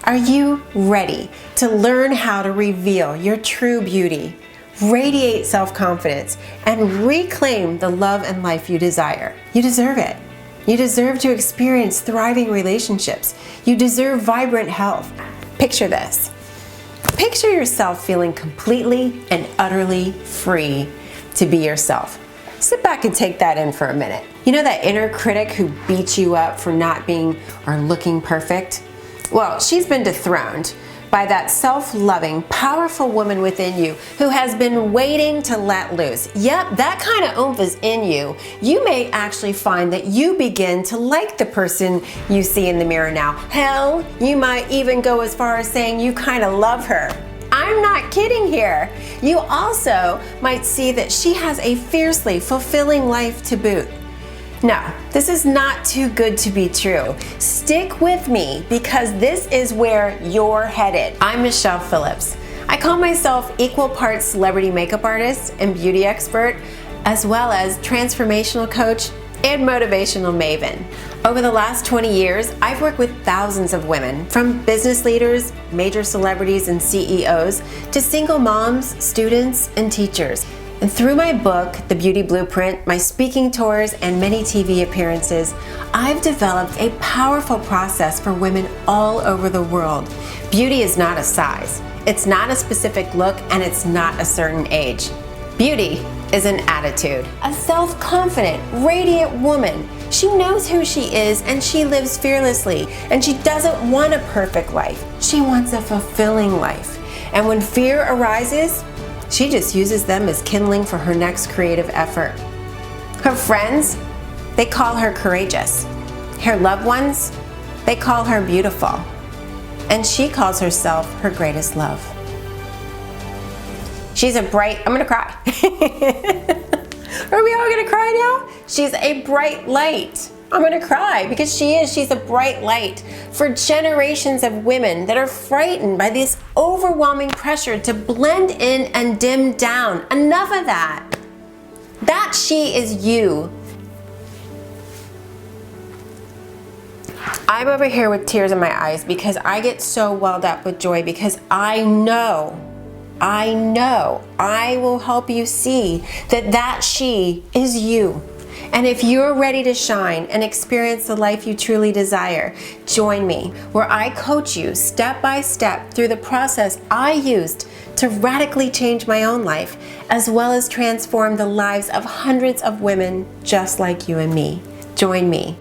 Are you ready to learn how to reveal your true beauty, radiate self-confidence, and reclaim the love and life you desire? You deserve it. You deserve to experience thriving relationships. You deserve vibrant health. Picture this. Picture yourself feeling completely and utterly free to be yourself. Sit back and take that in for a minute. You know that inner critic who beats you up for not being or looking perfect? Well, she's been dethroned by that self-loving, powerful woman within you who has been waiting to let loose. Yep, that kind of oomph is in you. You may actually find that you begin to like the person you see in the mirror now. Hell, you might even go as far as saying you kind of love her. I'm not kidding here. You also might see that she has a fiercely fulfilling life to boot. No, this is not too good to be true. Stick with me because this is where you're headed. I'm Michelle Phillips. I call myself equal parts celebrity makeup artist and beauty expert, as well as transformational coach and motivational maven. Over the last 20 years, I've worked with thousands of women, from business leaders, major celebrities and CEOs, to single moms, students, and teachers. And through my book, The Beauty Blueprint, my speaking tours, and many TV appearances, I've developed a powerful process for women all over the world. Beauty is not a size, it's not a specific look, and it's not a certain age. Beauty is an attitude. A self-confident, radiant woman. She knows who she is and she lives fearlessly. And she doesn't want a perfect life. She wants a fulfilling life. And when fear arises, she just uses them as kindling for her next creative effort. Her friends, they call her courageous. Her loved ones, they call her beautiful. And she calls herself her greatest love. She's a bright, I'm gonna cry. Are we all gonna cry now? She's a bright light. I'm gonna cry because she's a bright light for generations of women that are frightened by this overwhelming pressure to blend in and dim down. Enough of that. That she is you. I'm over here with tears in my eyes because I get so welled up with joy because I know I will help you see that she is you. And if you're ready to shine and experience the life you truly desire, join me where I coach you step by step through the process I used to radically change my own life, as well as transform the lives of hundreds of women just like you and me. Join me.